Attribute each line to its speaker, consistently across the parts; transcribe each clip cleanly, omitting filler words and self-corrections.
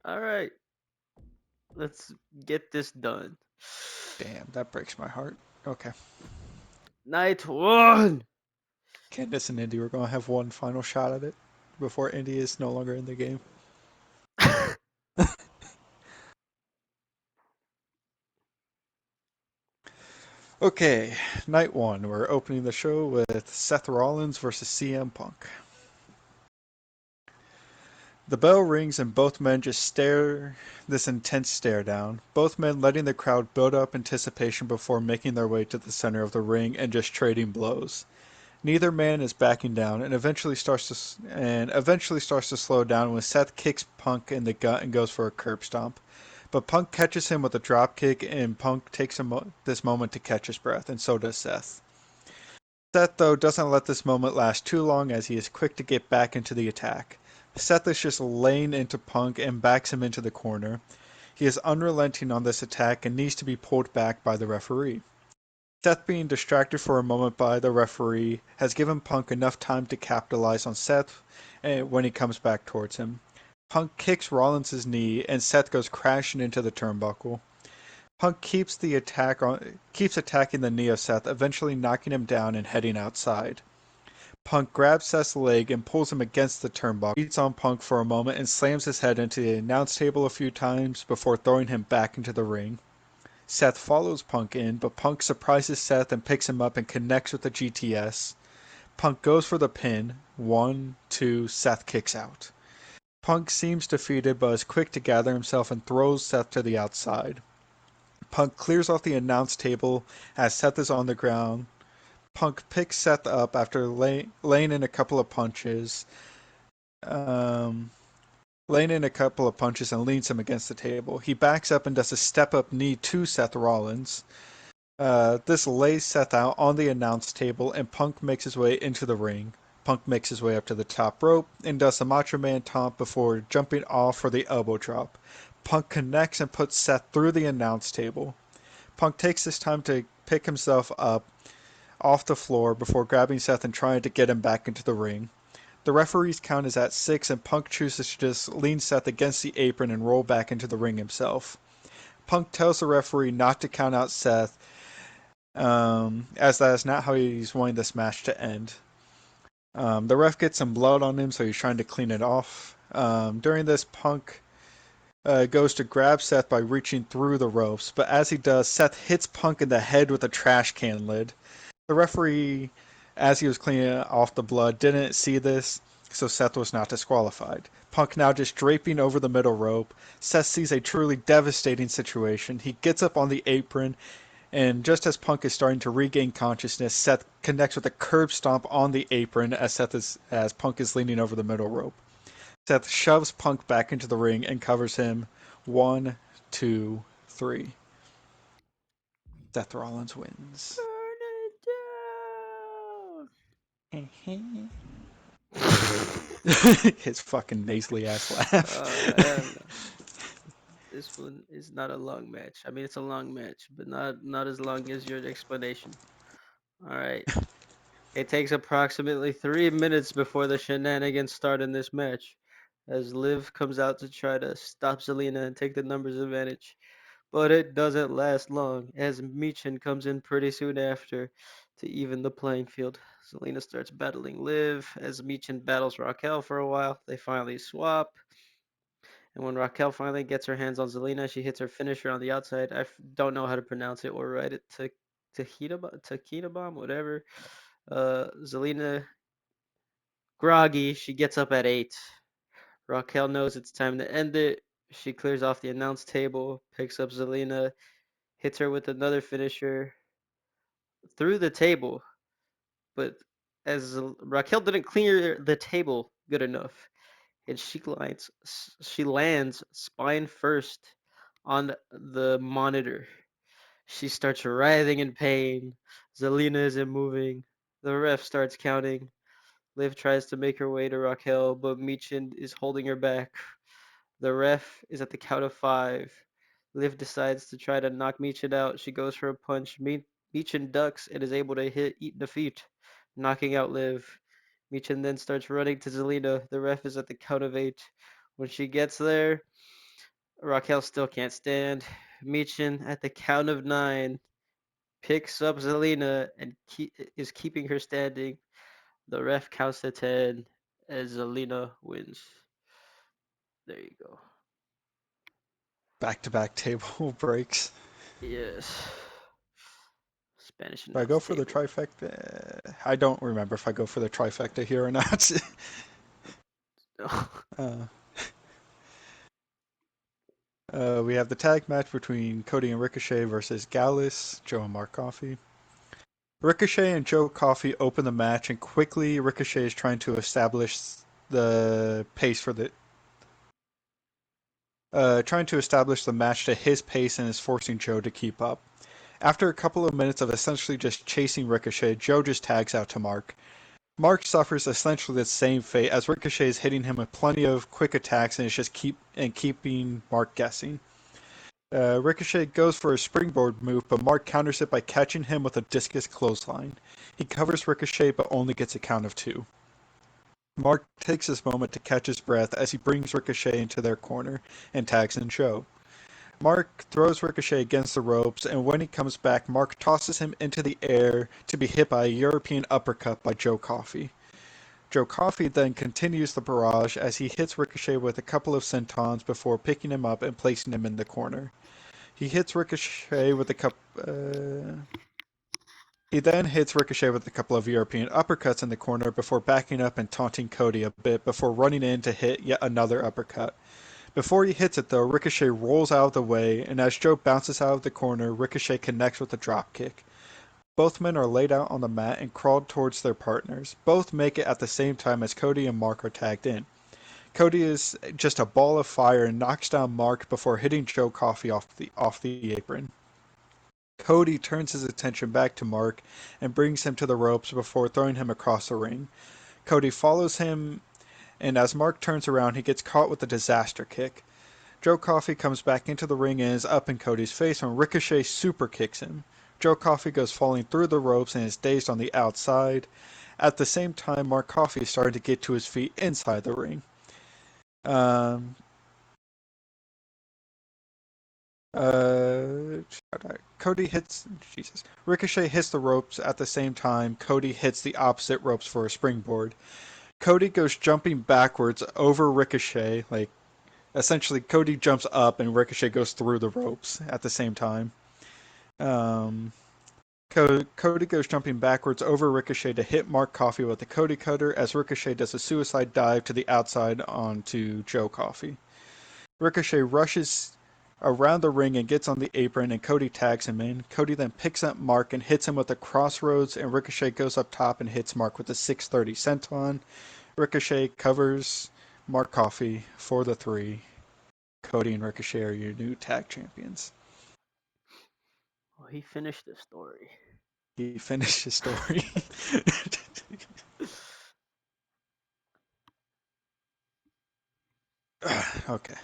Speaker 1: All right, let's get this done.
Speaker 2: Damn, that breaks my heart. Okay.
Speaker 1: Night one.
Speaker 2: Candace and Indy, we're going to have one final shot at it before Indy is no longer in the game. Okay, night one. We're opening the show with Seth Rollins versus CM Punk. The bell rings and both men just stare this intense stare down, both men letting the crowd build up anticipation before making their way to the center of the ring and just trading blows. Neither man is backing down and eventually starts to slow down when Seth kicks Punk in the gut and goes for a curb stomp. But Punk catches him with a drop kick and Punk takes this moment to catch his breath, and so does Seth. Seth, though, doesn't let this moment last too long as he is quick to get back into the attack. Seth is just laying into Punk and backs him into the corner. He is unrelenting on this attack and needs to be pulled back by the referee. Seth being distracted for a moment by the referee has given Punk enough time to capitalize on Seth when he comes back towards him. Punk kicks Rollins' knee and Seth goes crashing into the turnbuckle. Punk keeps attacking the knee of Seth, eventually knocking him down and heading outside. Punk grabs Seth's leg and pulls him against the turnbuckle, beats on Punk for a moment and slams his head into the announce table a few times before throwing him back into the ring. Seth follows Punk in, but Punk surprises Seth and picks him up and connects with the GTS. Punk goes for the pin. 1, 2, Seth kicks out. Punk seems defeated but is quick to gather himself and throws Seth to the outside. Punk clears off the announce table as Seth is on the ground. Punk picks Seth up after laying in a couple of punches. Um, laying in a couple of punches and leans him against the table. He backs up and does a step up knee to Seth Rollins. This lays Seth out on the announce table, and Punk makes his way into the ring. Punk makes his way up to the top rope and does a Macho Man taunt before jumping off for the elbow drop. Punk connects and puts Seth through the announce table. Punk takes this time to pick himself up off the floor before grabbing Seth and trying to get him back into the ring. The referee's count is at 6, and Punk chooses to just lean Seth against the apron and roll back into the ring himself. Punk tells the referee not to count out Seth, as that is not how he's wanting this match to end. The ref gets some blood on him, so he's trying to clean it off. During this, Punk goes to grab Seth by reaching through the ropes, but as he does, Seth hits Punk in the head with a trash can lid. The referee, as he was cleaning off the blood, didn't see this, so Seth was not disqualified. Punk now just draping over the middle rope. Seth sees a truly devastating situation. He gets up on the apron, and just as Punk is starting to regain consciousness, Seth connects with a curb stomp on the apron as Punk is leaning over the middle rope. Seth shoves Punk back into the ring and covers him. 1, 2, 3. Seth Rollins wins.
Speaker 1: Burn
Speaker 2: His fucking nasally ass
Speaker 1: it
Speaker 2: laugh.
Speaker 1: down. Hell no. This one is not a long match. I mean, it's a long match, but not as long as your explanation. All right. It takes approximately 3 minutes before the shenanigans start in this match, as Liv comes out to try to stop Zelina and take the numbers advantage. But it doesn't last long, as Michin comes in pretty soon after to even the playing field. Zelina starts battling Liv, as Michin battles Raquel for a while. They finally swap, and when Raquel finally gets her hands on Zelina, she hits her finisher on the outside. Don't know how to pronounce it or write it. Tahita bomb, whatever. Zelina groggy. She gets up at 8. Raquel knows it's time to end it. She clears off the announce table, picks up Zelina, hits her with another finisher through the table. But as Raquel didn't clear the table good enough, and she lands spine first on the monitor. She starts writhing in pain. Zelina isn't moving. The ref starts counting. Liv tries to make her way to Raquel, but Michin is holding her back. The ref is at the count of 5. Liv decides to try to knock Michin out. She goes for a punch. Michin ducks and is able to eat defeat, knocking out Liv. Michin then starts running to Zelina. The ref is at the count of 8. When she gets there, Raquel still can't stand. Michin, at the count of 9, picks up Zelina and is keeping her standing. The ref counts to 10 as Zelina wins. There you go.
Speaker 2: Back-to-back table breaks.
Speaker 1: Yes. Spanish
Speaker 2: If I
Speaker 1: announce
Speaker 2: go for the
Speaker 1: table.
Speaker 2: trifecta, I don't remember if I go for the trifecta here or not. uh, we have the tag match between Cody and Ricochet versus Gallus, Joe and Mark Coffey. Ricochet and Joe Coffey open the match, and quickly Ricochet is trying to establish the pace for the match to his pace and is forcing Joe to keep up. After a couple of minutes of essentially just chasing Ricochet, Joe just tags out to Mark. Mark suffers essentially the same fate as Ricochet is hitting him with plenty of quick attacks and is just keeping Mark guessing. Ricochet goes for a springboard move, but Mark counters it by catching him with a discus clothesline. He covers Ricochet but only gets a count of 2. Mark takes this moment to catch his breath as he brings Ricochet into their corner and tags in Joe. Mark throws Ricochet against the ropes, and when he comes back, Mark tosses him into the air to be hit by a European uppercut by Joe Coffey. Joe Coffey then continues the barrage as he hits Ricochet with a couple of sentons before picking him up and placing him in the corner. He hits Ricochet with a couple. He then hits Ricochet with a couple of European uppercuts in the corner before backing up and taunting Cody a bit before running in to hit yet another uppercut. Before he hits it though, Ricochet rolls out of the way, and as Joe bounces out of the corner, Ricochet connects with a dropkick. Both men are laid out on the mat and crawl towards their partners. Both make it at the same time as Cody and Mark are tagged in. Cody is just a ball of fire and knocks down Mark before hitting Joe Coffey off the apron. Cody turns his attention back to Mark and brings him to the ropes before throwing him across the ring. Cody follows him, and as Mark turns around, he gets caught with a disaster kick. Joe Coffey comes back into the ring and is up in Cody's face when Ricochet super kicks him. Joe Coffey goes falling through the ropes and is dazed on the outside. At the same time, Mark Coffey is starting to get to his feet inside the ring. Um, uh, Cody hits. Jesus. Ricochet hits the ropes at the same time. Cody hits the opposite ropes for a springboard. Cody goes jumping backwards over Ricochet. Like, essentially, Cody jumps up and Ricochet goes through the ropes at the same time. Um, Cody goes jumping backwards over Ricochet to hit Mark Coffey with the Cody Cutter as Ricochet does a suicide dive to the outside onto Joe Coffey. Ricochet rushes around the ring and gets on the apron, and Cody tags him in. Cody then picks up Mark and hits him with a crossroads, and Ricochet goes up top and hits Mark with a 630 senton. Ricochet covers Mark Coffey for the 3. Cody and Ricochet are your new tag champions.
Speaker 1: Well, he finished the story.
Speaker 2: He finished his story. Okay,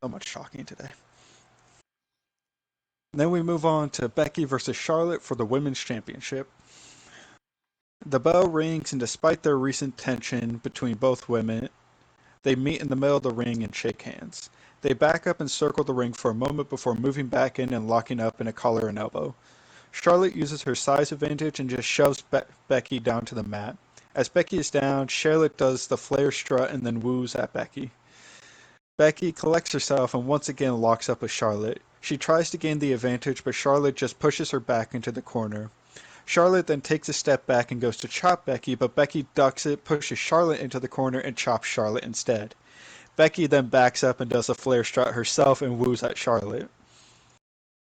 Speaker 2: so much talking today. Then we move on to Becky versus Charlotte for the Women's Championship. The bell rings, and despite their recent tension between both women, they meet in the middle of the ring and shake hands. They back up and circle the ring for a moment before moving back in and locking up in a collar and elbow. Charlotte uses her size advantage and just shoves Becky down to the mat. As Becky is down, Charlotte does the flare strut and then woos at Becky. Becky collects herself and once again locks up with Charlotte. She tries to gain the advantage, but Charlotte just pushes her back into the corner. Charlotte then takes a step back and goes to chop Becky, but Becky ducks it, pushes Charlotte into the corner, and chops Charlotte instead. Becky then backs up and does a flare strut herself and woos at Charlotte.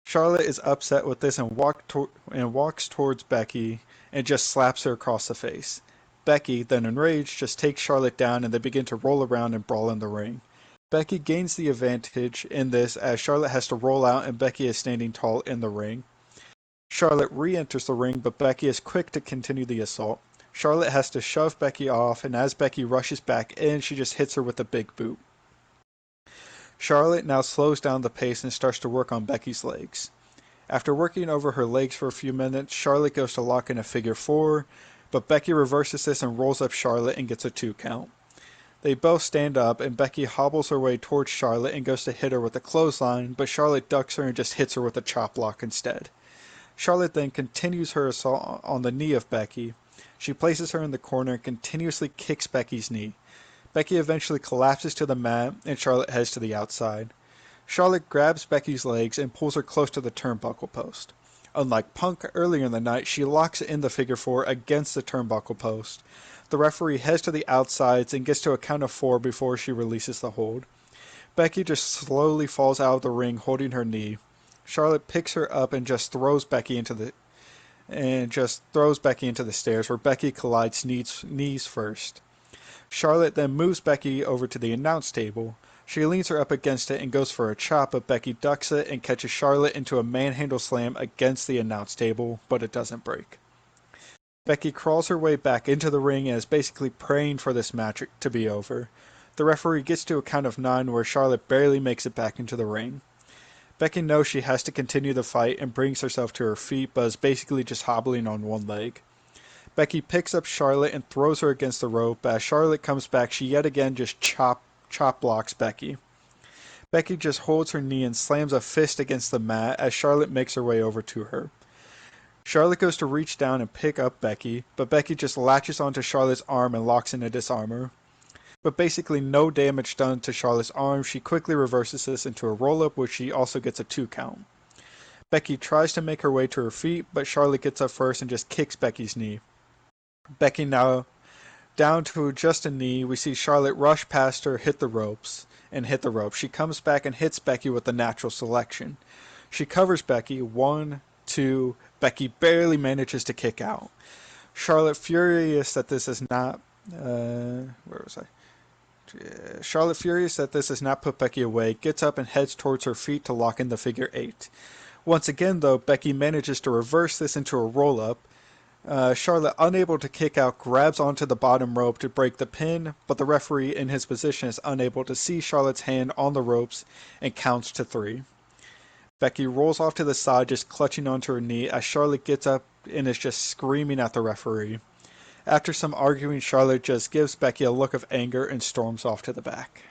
Speaker 2: Charlotte is upset with this and walks towards Becky and just slaps her across the face. Becky, then enraged, just takes Charlotte down and they begin to roll around and brawl in the ring. Becky gains the advantage in this as Charlotte has to roll out and Becky is standing tall in the ring. Charlotte re-enters the ring, but Becky is quick to continue the assault. Charlotte has to shove Becky off, and as Becky rushes back in, she just hits her with a big boot. Charlotte now slows down the pace and starts to work on Becky's legs. After working over her legs for a few minutes, Charlotte goes to lock in a figure 4, but Becky reverses this and rolls up Charlotte and gets a 2 count. They both stand up, and Becky hobbles her way towards Charlotte and goes to hit her with a clothesline, but Charlotte ducks her and just hits her with a chop block instead. Charlotte then continues her assault on the knee of Becky. She places her in the corner and continuously kicks Becky's knee. Becky eventually collapses to the mat, and Charlotte heads to the outside. Charlotte grabs Becky's legs and pulls her close to the turnbuckle post. Unlike Punk earlier in the night, she locks in the figure four against the turnbuckle post. The referee heads to the outsides and gets to a count of four before she releases the hold. Becky just slowly falls out of the ring holding her knee. Charlotte picks her up and just throws Becky into the stairs where Becky collides knees first. Charlotte then moves Becky over to the announce table. She leans her up against it and goes for a chop, but Becky ducks it and catches Charlotte into a manhandle slam against the announce table, but it doesn't break. Becky crawls her way back into the ring and is basically praying for this match to be over. The referee gets to a count of 9 where Charlotte barely makes it back into the ring. Becky knows she has to continue the fight and brings herself to her feet, but is basically just hobbling on one leg. Becky picks up Charlotte and throws her against the rope. As Charlotte comes back, she yet again just chop blocks Becky. Becky just holds her knee and slams a fist against the mat as Charlotte makes her way over to her. Charlotte goes to reach down and pick up Becky, but Becky just latches onto Charlotte's arm and locks in a disarmer. But basically no damage done to Charlotte's arm, she quickly reverses this into a roll-up, which she also gets a 2 count. Becky tries to make her way to her feet, but Charlotte gets up first and just kicks Becky's knee. Becky now down to just a knee. We see Charlotte rush past her, hit the ropes. She comes back and hits Becky with the natural selection. She covers Becky. 1, 2. Becky barely manages to kick out. Charlotte, furious that this is not. Where was I? Charlotte, furious that this has not put Becky away, gets up and heads towards her feet to lock in the figure 8. Once again, though, Becky manages to reverse this into a roll up. Charlotte, unable to kick out, grabs onto the bottom rope to break the pin, but the referee in his position is unable to see Charlotte's hand on the ropes and counts to 3. Becky rolls off to the side, just clutching onto her knee as Charlotte gets up and is just screaming at the referee. After some arguing, Charlotte just gives Becky a look of anger and storms off to the back.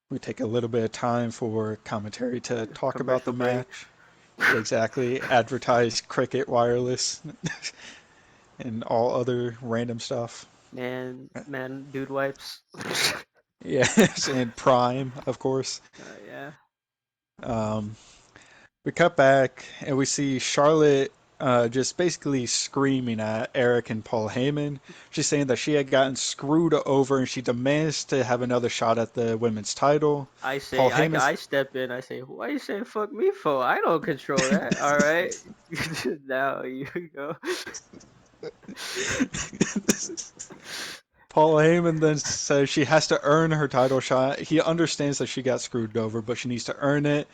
Speaker 2: We take a little bit of time for commentary to talk about the
Speaker 1: Commercial break.
Speaker 2: match. Exactly. Advertise Cricket Wireless and all other random stuff.
Speaker 1: Man, dude wipes.
Speaker 2: Yes, and Prime, of course.
Speaker 1: Yeah.
Speaker 2: Um, we cut back and we see Charlotte just basically screaming at Eric and Paul Heyman. She's saying that she had gotten screwed over and she demands to have another shot at the women's title.
Speaker 1: I
Speaker 2: Paul
Speaker 1: say,
Speaker 2: Heyman's
Speaker 1: I step in. I say, why you saying fuck me for? I don't control that. All right. Now you go.
Speaker 2: Paul Heyman then says she has to earn her title shot. He understands that she got screwed over, but she needs to earn it.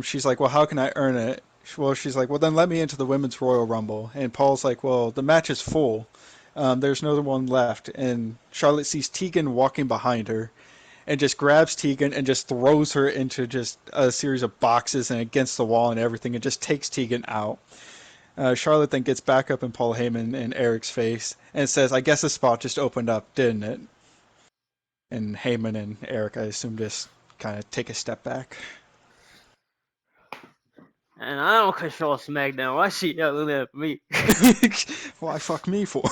Speaker 2: She's like, well, how can I earn it? Well, she's like, well, then let me into the Women's Royal Rumble. And Paul's like, well, the match is full. There's no one left. And Charlotte sees Tegan walking behind her and just grabs Tegan and just throws her into just a series of boxes and against the wall and everything and just takes Tegan out. Charlotte then gets back up in Paul Heyman and Eric's face and says, I guess the spot just opened up, didn't it? And Heyman and Eric, I assume, just kind of take a step back.
Speaker 1: And I don't control SmackDown. Why she yelling at me?
Speaker 2: Why fuck me for?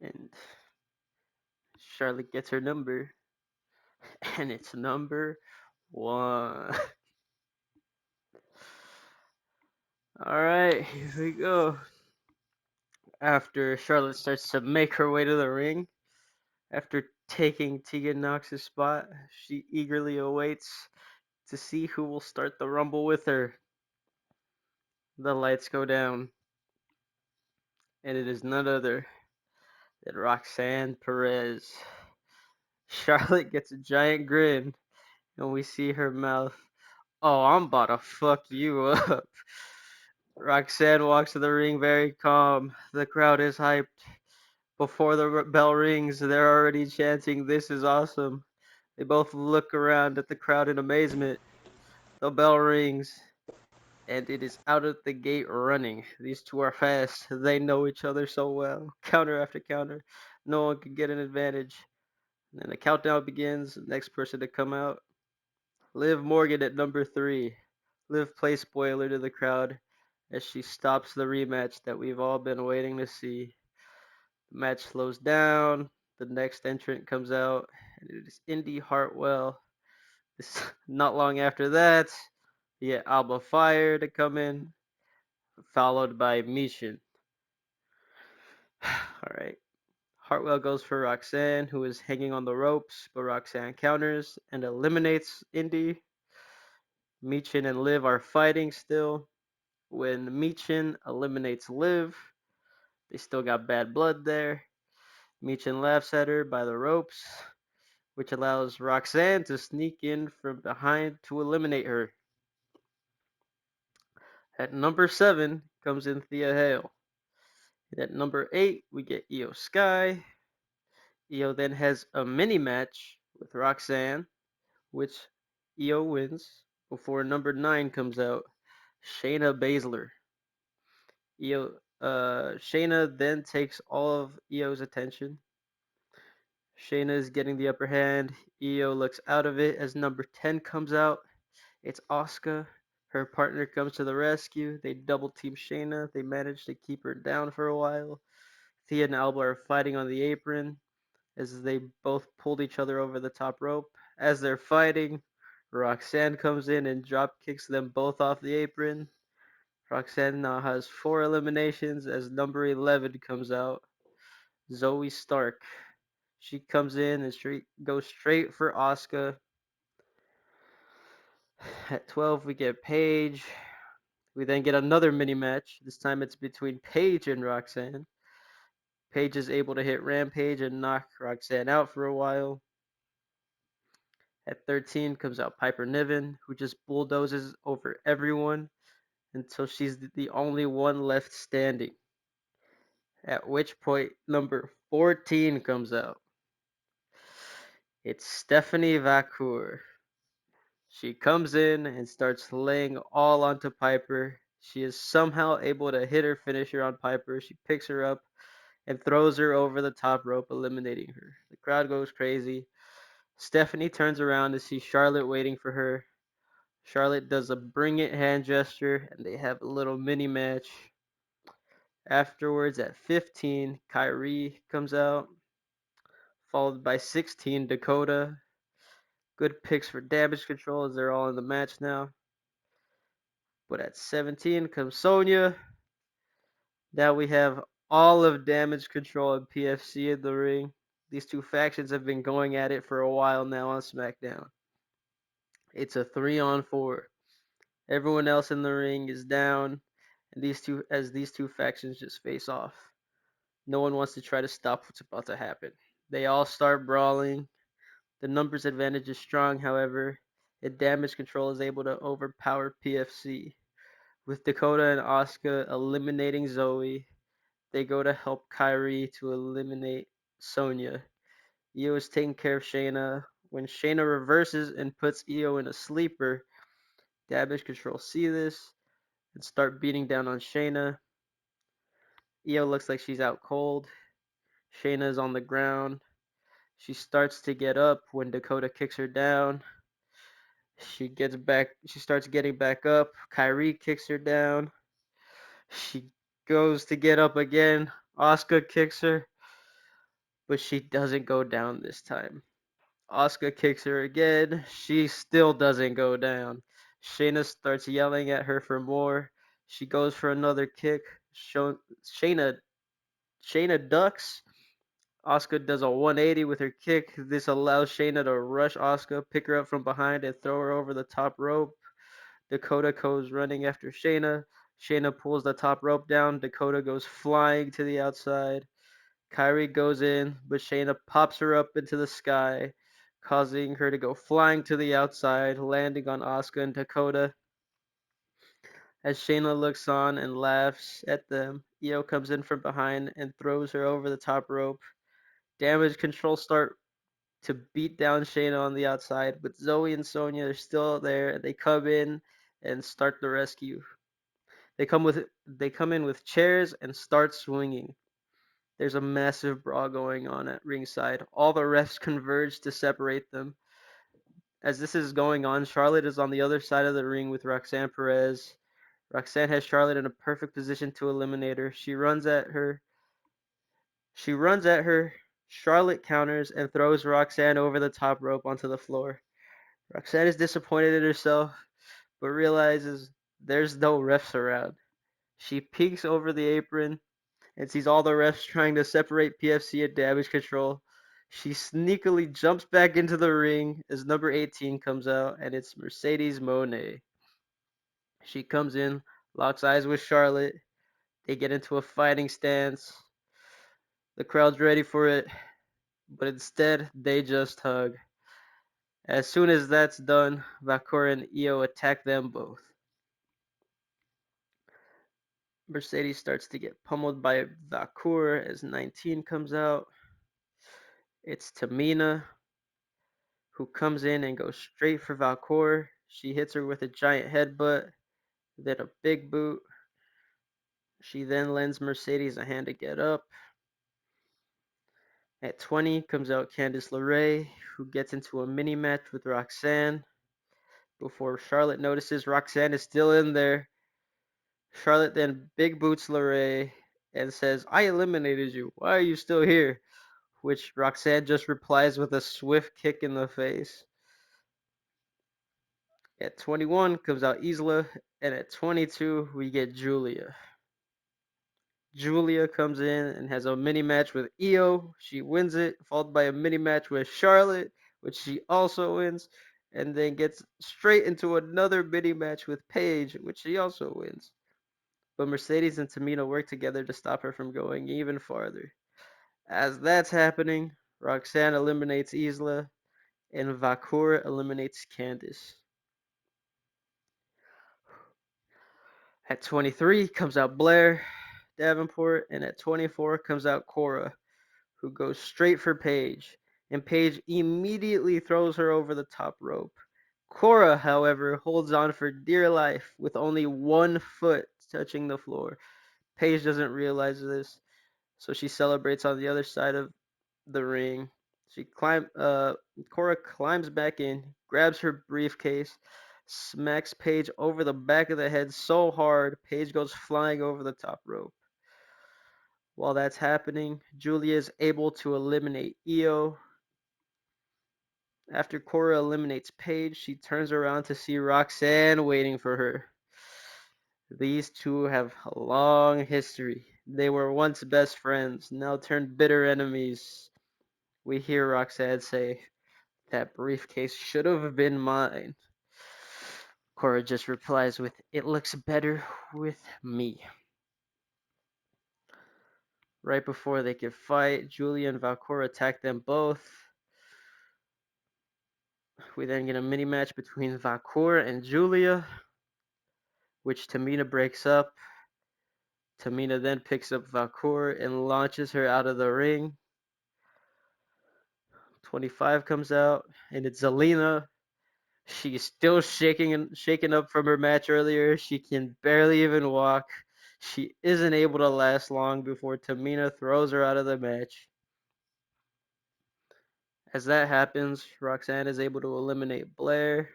Speaker 1: And Charlotte gets her number, and it's number 1. All right, here we go. After Charlotte starts to make her way to the ring, after taking Tegan Knox's spot, she eagerly awaits to see who will start the rumble with her. The lights go down, and it is none other than Roxanne Perez. Charlotte gets a giant grin, and we see her mouth. Oh, I'm about to fuck you up. Roxanne walks to the ring very calm. The crowd is hyped. Before the bell rings, they're already chanting, "This is awesome." They both look around at the crowd in amazement. The bell rings, and it is out of the gate running. These two are fast. They know each other so well. Counter after counter. No one can get an advantage. And then the countdown begins. The next person to come out. Liv Morgan at number 3. Liv plays spoiler to the crowd as she stops the rematch that we've all been waiting to see. The match slows down. The next entrant comes out, and it is Indy Hartwell. This, not long after that, we get Alba Fire to come in, followed by Mishin. All right. Hartwell goes for Roxanne, who is hanging on the ropes, but Roxanne counters and eliminates Indy. Michin and Liv are fighting still. When Michin eliminates Liv, they still got bad blood there. Michin laughs at her by the ropes, which allows Roxanne to sneak in from behind to eliminate her. At number 7 comes in Thea Hale. And at number 8, we get Io Sky. Io then has a mini match with Roxanne, which Io wins before number 9 comes out, Shayna Baszler. Shayna then takes all of Io's attention. Shayna is getting the upper hand. Io looks out of it as number 10 comes out. It's Asuka. Her partner comes to the rescue. They double team Shayna. They manage to keep her down for a while. Thea and Alba are fighting on the apron as they both pulled each other over the top rope. As they're fighting, Roxanne comes in and drop kicks them both off the apron. Roxanne now has 4 eliminations as number 11 comes out, Zoe Stark. She comes in and goes straight for Asuka. At 12, we get Paige. We then get another mini match. This time it's between Paige and Roxanne. Paige is able to hit Rampage and knock Roxanne out for a while. At 13 comes out Piper Niven, who just bulldozes over everyone until she's the only one left standing. At which point, number 14 comes out. It's Stephanie Vacour. She comes in and starts laying all onto Piper. She is somehow able to hit her finisher on Piper. She picks her up and throws her over the top rope, eliminating her. The crowd goes crazy. Stephanie turns around to see Charlotte waiting for her. Charlotte does a bring it hand gesture, and they have a little mini match. Afterwards, at 15, Kyrie comes out, followed by 16, Dakota. Good picks for damage control as they're all in the match now. But at 17 comes Sonya. Now we have all of damage control and PFC in the ring. These two factions have been going at it for a while now on SmackDown. It's a 3-on-4. Everyone else in the ring is down, and these two factions just face off. No one wants to try to stop what's about to happen. They all start brawling. The numbers advantage is strong, however, and damage control is able to overpower PFC. With Dakota and Asuka eliminating Zoe, they go to help Kyrie to eliminate Sonya. Io is taking care of Shayna. When Shayna reverses and puts Io in a sleeper, damage control see this and start beating down on Shayna. Io looks like she's out cold. Shayna is on the ground. She starts to get up when Dakota kicks her down. She starts getting back up. Kyrie kicks her down. She goes to get up again. Asuka kicks her, but she doesn't go down this time. Asuka kicks her again. She still doesn't go down. Shayna starts yelling at her for more. She goes for another kick. Shayna Shayna ducks. Asuka does a 180 with her kick. This allows Shayna to rush Asuka, pick her up from behind, and throw her over the top rope. Dakota goes running after Shayna. Shayna pulls the top rope down. Dakota goes flying to the outside. Kyrie goes in, but Shayna pops her up into the sky, causing her to go flying to the outside, landing on Asuka and Dakota. As Shayna looks on and laughs at them, Io comes in from behind and throws her over the top rope. Damage control start to beat down Shayna on the outside, but Zoe and Sonya are still there. They come in and start the rescue. They come in with chairs and start swinging. There's a massive brawl going on at ringside. All the refs converge to separate them. As this is going on, Charlotte is on the other side of the ring with Roxanne Perez. Roxanne has Charlotte in a perfect position to eliminate her. She runs at her. She runs at her. Charlotte counters and throws Roxanne over the top rope onto the floor. Roxanne is disappointed in herself, but realizes there's no refs around. She peeks over the apron and sees all the refs trying to separate PFC and Damage Control. She sneakily jumps back into the ring as number 18 comes out, and it's Mercedes Moné. She comes in, locks eyes with Charlotte. They get into a fighting stance. The crowd's ready for it, but instead, they just hug. As soon as that's done, Vakor and Io attack them both. Mercedes starts to get pummeled by Vakor as 19 comes out. It's Tamina who comes in and goes straight for Valcor. She hits her with a giant headbutt, then a big boot. She then lends Mercedes a hand to get up. At 20 comes out Candice LeRae, who gets into a mini match with Roxanne. Before Charlotte notices Roxanne is still in there, Charlotte then big boots LeRae and says, "I eliminated you. Why are you still here?" Which Roxanne just replies with a swift kick in the face. At 21 comes out Isla, and at 22 we get Julia. Julia comes in and has a mini match with Io. She wins it, followed by a mini match with Charlotte, which she also wins, and then gets straight into another mini match with Paige, which she also wins. But Mercedes and Tamina work together to stop her from going even farther. As that's happening, Roxanne eliminates Isla, and Vakor eliminates Candice. At 23 comes out Blair Davenport, and at 24 comes out Cora, who goes straight for Paige, and Paige immediately throws her over the top rope. Cora, however, holds on for dear life with only one foot touching the floor. Paige doesn't realize this, so she celebrates on the other side of the ring. Cora climbs back in, grabs her briefcase, smacks Paige over the back of the head so hard, Paige goes flying over the top rope. While that's happening, Julia is able to eliminate Io. After Cora eliminates Paige, she turns around to see Roxanne waiting for her. These two have a long history. They were once best friends, now turned bitter enemies. We hear Roxanne say, "That briefcase should have been mine." Cora just replies with, "It looks better with me." Right before they can fight, Julia and Valcor attack them both. We then get a mini match between Valcor and Julia, which Tamina breaks up. Tamina then picks up Valcor and launches her out of the ring. 25 comes out, and it's Zelina. She's still shaking up from her match earlier. She can barely even walk. She isn't able to last long before Tamina throws her out of the match. As that happens, Roxanne is able to eliminate Blair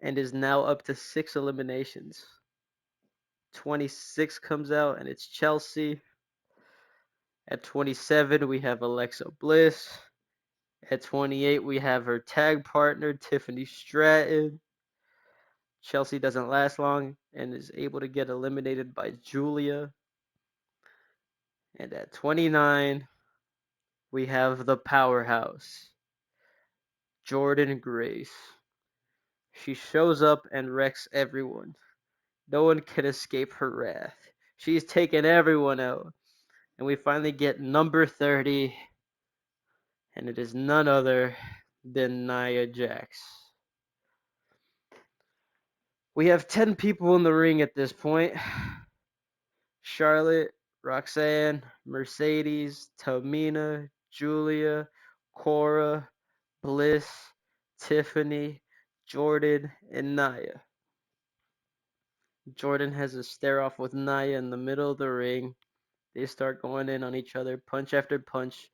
Speaker 1: and is now up to 6 eliminations. 26 comes out, and it's Chelsea. At 27, we have Alexa Bliss. At 28, we have her tag partner, Tiffany Stratton. Chelsea doesn't last long and is able to get eliminated by Julia. And at 29, we have the powerhouse, Jordan Grace. She shows up and wrecks everyone. No one can escape her wrath. She's taken everyone out. And we finally get number 30, and it is none other than Nia Jax. We have 10 people in the ring at this point. Charlotte, Roxanne, Mercedes, Tamina, Julia, Cora, Bliss, Tiffany, Jordan, and Nia. Jordan has a stare off with Nia in the middle of the ring. They start going in on each other, punch after punch.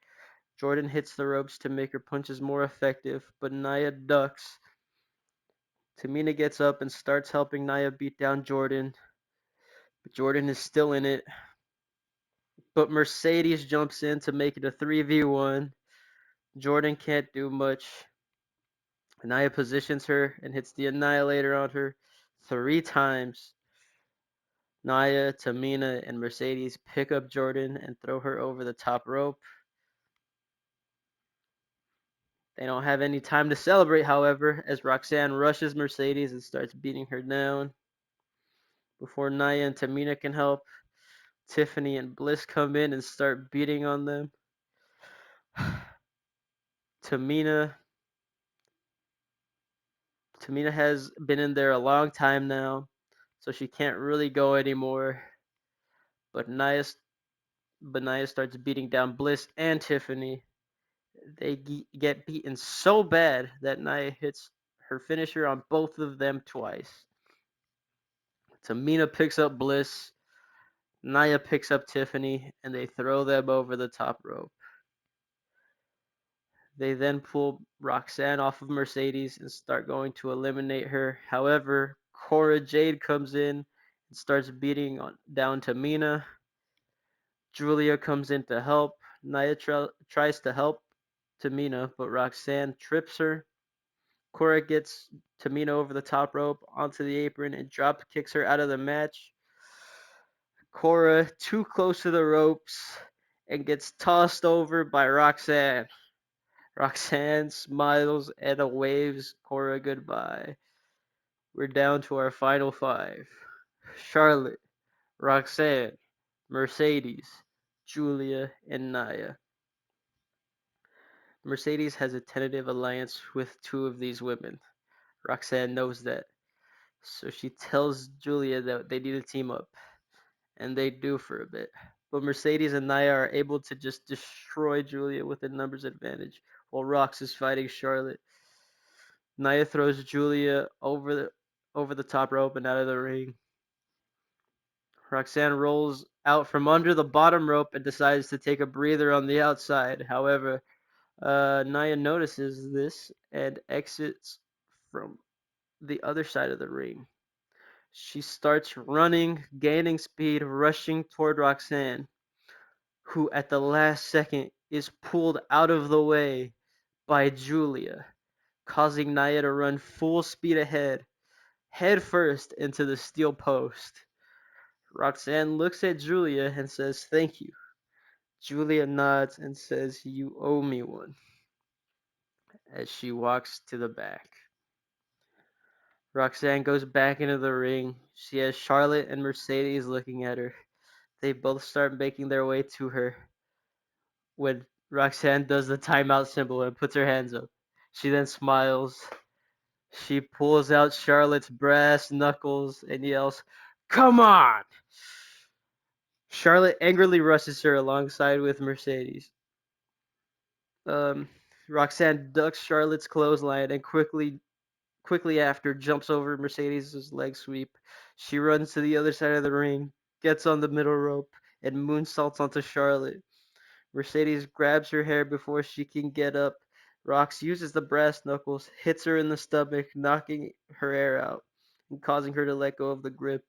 Speaker 1: Jordan hits the ropes to make her punches more effective, but Nia ducks. Tamina gets up and starts helping Nia beat down Jordan, but Jordan is still in it. But Mercedes jumps in to make it a 3v1. Jordan can't do much. Nia positions her and hits the Annihilator on her 3 times. Nia, Tamina, and Mercedes pick up Jordan and throw her over the top rope. They don't have any time to celebrate, however, as Roxanne rushes Mercedes and starts beating her down. Before Nia and Tamina can help, Tiffany and Bliss come in and start beating on them. Tamina Tamina has been in there a long time now, so she can't really go anymore. But Nia starts beating down Bliss and Tiffany. They get beaten so bad that Nia hits her finisher on both of them twice. Tamina picks up Bliss, Nia picks up Tiffany, and they throw them over the top rope. They then pull Roxanne off of Mercedes and start going to eliminate her. However, Cora Jade comes in and starts beating down Tamina. Julia comes in to help. Nia tries to help Tamina, but Roxanne trips her. Cora gets Tamina over the top rope onto the apron and drop kicks her out of the match. Cora too close to the ropes and gets tossed over by Roxanne. Roxanne smiles and waves Cora goodbye. We're down to our final 5. Charlotte, Roxanne, Mercedes, Julia, and Nia. Mercedes has a tentative alliance with 2 of these women. Roxanne knows that, so she tells Julia that they need to team up, and they do for a bit. But Mercedes and Nia are able to just destroy Julia with a numbers advantage, while Rox is fighting Charlotte. Nia throws Julia over the top rope and out of the ring. Roxanne rolls out from under the bottom rope and decides to take a breather on the outside. However, Nia notices this and exits from the other side of the ring. She starts running, gaining speed, rushing toward Roxanne, who at the last second is pulled out of the way by Julia, causing Nia to run full speed ahead, head first into the steel post. Roxanne looks at Julia and says, "Thank you." Julia nods and says, "You owe me one," as she walks to the back. Roxanne goes back into the ring. She has Charlotte and Mercedes looking at her. They both start making their way to her when Roxanne does the timeout symbol and puts her hands up. She then smiles. She pulls out Charlotte's brass knuckles and yells, "Come on!" Charlotte angrily rushes her alongside with Mercedes. Um, Roxanne ducks Charlotte's clothesline and quickly after jumps over Mercedes' leg sweep. She runs to the other side of the ring, gets on the middle rope, and moonsaults onto Charlotte. Mercedes grabs her hair before she can get up. Rox uses the brass knuckles, hits her in the stomach, knocking her air out and causing her to let go of the grip.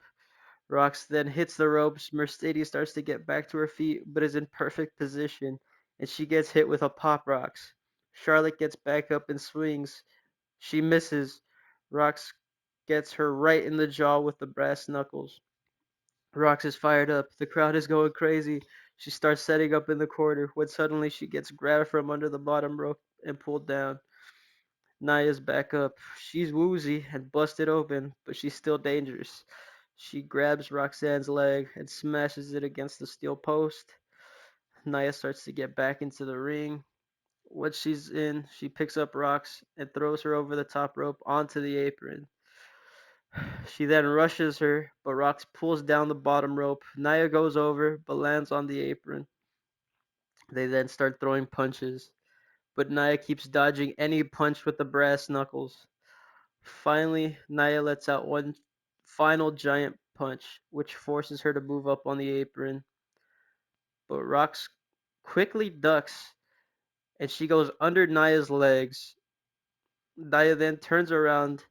Speaker 1: Rox then hits the ropes. Mercedes starts to get back to her feet, but is in perfect position, and she gets hit with a pop rocks. Charlotte gets back up and swings. She misses. Rox gets her right in the jaw with the brass knuckles. Rox is fired up. The crowd is going crazy. She starts setting up in the corner when suddenly she gets grabbed from under the bottom rope and pulled down. Nia's back up. She's woozy and busted open, but she's still dangerous. She grabs Roxanne's leg and smashes it against the steel post. Nia starts to get back into the ring. Once she's in, she picks up Rox and throws her over the top rope onto the apron. She then rushes her, but Rox pulls down the bottom rope. Nia goes over, but lands on the apron. They then start throwing punches. but Nia keeps dodging any punch with the brass knuckles. Finally, Nia lets out one final giant punch, which forces her to move up on the apron, but Rox quickly ducks and she goes under Nia's legs. Nia then turns around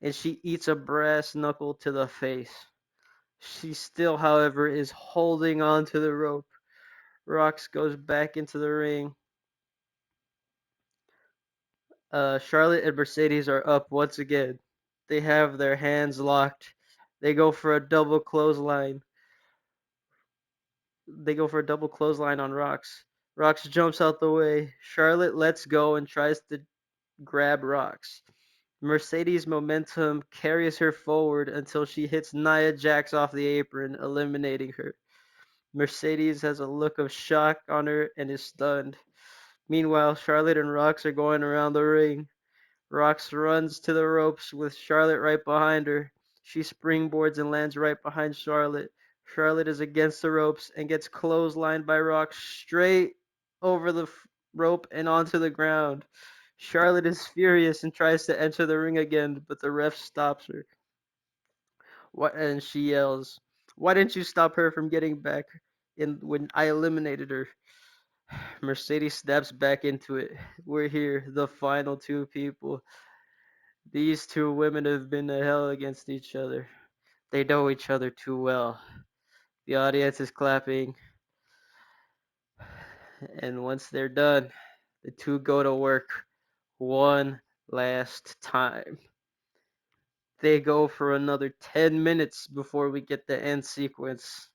Speaker 1: and she eats a brass knuckle to the face. She still, however, is holding on to the rope. Rox goes back into the ring. Charlotte and Mercedes are up once again. They have their hands locked. They go for a double clothesline. They go for a double clothesline on Rox. Rox jumps out the way. Charlotte lets go and tries to grab Rox. Mercedes' momentum carries her forward until she hits Nia Jax off the apron, eliminating her. Mercedes has a look of shock on her and is stunned. Meanwhile, Charlotte and Rox are going around the ring. Rox runs to the ropes with Charlotte right behind her. She springboards and lands right behind Charlotte. Charlotte is against the ropes and gets clotheslined by Rox straight over the rope and onto the ground. Charlotte is furious and tries to enter the ring again, but the ref stops her. What? And she yells, "Why didn't you stop her from getting back in when I eliminated her?" Mercedes snaps back into it. We're here, the final two people. These two women have been to hell against each other. They know each other too well. The audience is clapping, and once they're done, the two go to work one last time. They go for another 10 minutes before we get the end sequence.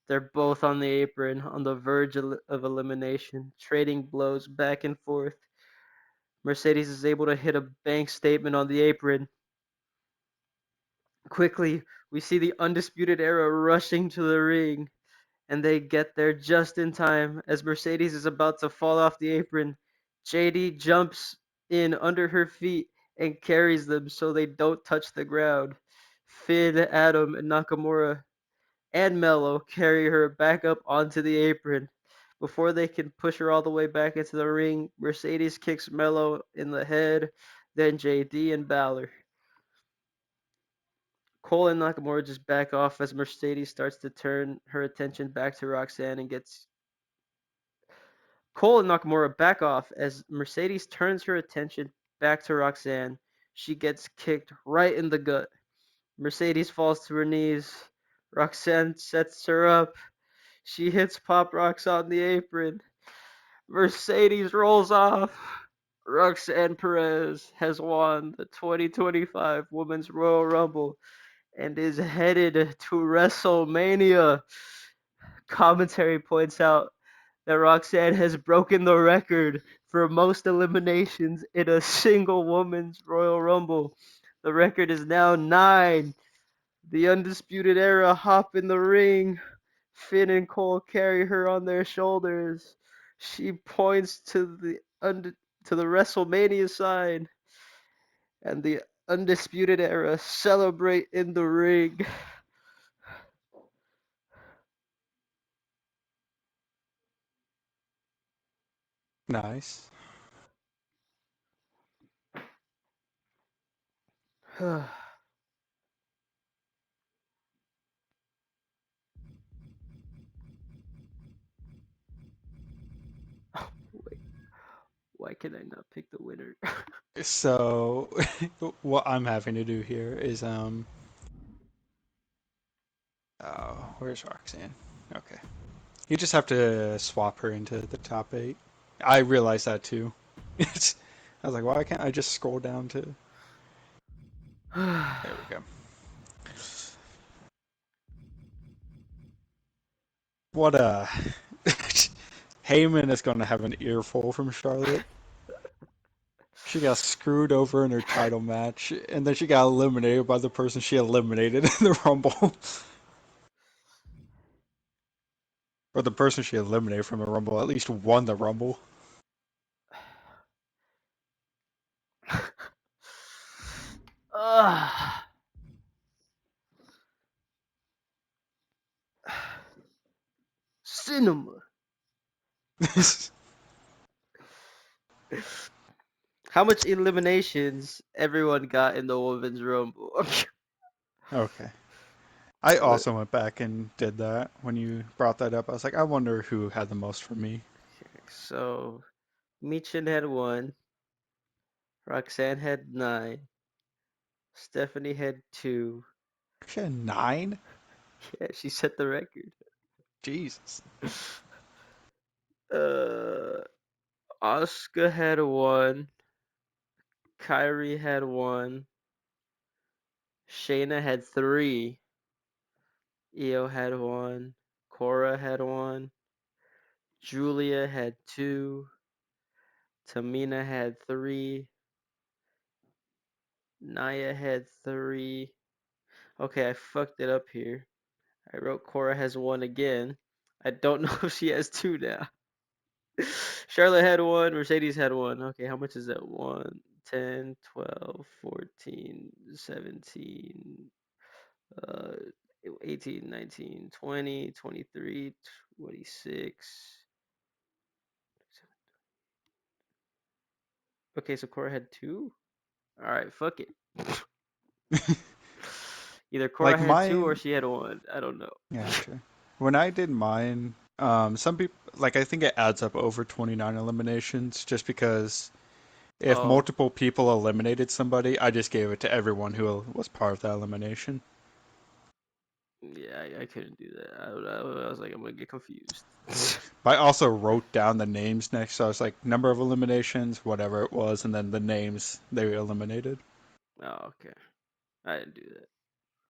Speaker 1: They're both on the apron, on the verge of elimination, trading blows back and forth. Mercedes is able to hit a bank statement on the apron. Quickly, we see the Undisputed Era rushing to the ring, and they get there just in time. As Mercedes is about to fall off the apron, JD jumps in under her feet and carries them so they don't touch the ground. Finn, Adam, and Nakamura and Mello carry her back up onto the apron. Before they can push her all the way back into the ring, Mercedes kicks Mello in the head, then JD and Balor. Cole and Nakamura just back off as Mercedes starts to turn her attention back to Roxanne and gets Cole and Nakamura back off as Mercedes turns her attention back to Roxanne. She gets kicked right in the gut. Mercedes falls to her knees. Roxanne sets her up. She hits Pop Rocks on the apron. Mercedes rolls off. Roxanne Perez has won the 2025 Women's Royal Rumble and is headed to WrestleMania. Commentary points out that Roxanne has broken the record for most eliminations in a single women's Royal Rumble. The record is now 9. The Undisputed Era hop in the ring. Finn and Cole carry her on their shoulders. She points to the WrestleMania sign, and the Undisputed Era celebrate in the ring.
Speaker 2: Nice.
Speaker 1: Wait, why can I not pick the winner?
Speaker 2: So, what I'm having to do here is oh, where's Roxanne? Okay. You just have to swap her into the top 8. I realized that too. It's, I was like, why can't I just scroll down to? There we go. What Heyman is going to have an earful from Charlotte. She got screwed over in her title match, and then she got eliminated by the person she eliminated in the Rumble. Or the person she eliminated from the Rumble at least won the Rumble.
Speaker 1: Cinema. How much eliminations everyone got in the Women's Rumble?
Speaker 2: Okay. I
Speaker 1: What?
Speaker 2: also went back and did that when you brought that up. I was like, I wonder who had the most for me.
Speaker 1: So Michin had one, Roxanne had nine, Stephanie had two.
Speaker 2: Actually, 9?
Speaker 1: Yeah, she set the record.
Speaker 2: Jesus.
Speaker 1: Uh, Oscar had one, Kyrie had one, Shayna had three, Io had one, Cora had one, Julia had two, Tamina had three, Naya had three. Okay, I fucked it up here. I wrote Cora has one again. I don't know if she has two now. Charlotte had one, Mercedes had one. Okay, how much is that? 1, 10, 12, 14, 17, uh, 18, 19, 20, 23, 26. Okay, so Cora had two? Alright, fuck it. Either Cora
Speaker 2: Like
Speaker 1: had two or
Speaker 2: mine,
Speaker 1: she had one. I don't know.
Speaker 2: gotcha. When I did mine, some people, like I think it adds up over 29 eliminations just because if
Speaker 1: Oh,
Speaker 2: multiple people eliminated somebody, I just gave it to everyone who was part of that elimination.
Speaker 1: yeah, I couldn't do that. I was like, I'm gonna get confused.
Speaker 2: But I also wrote down the names next, so I was like, number of eliminations, whatever it was, and then the names they eliminated.
Speaker 1: Oh, okay. I didn't do that.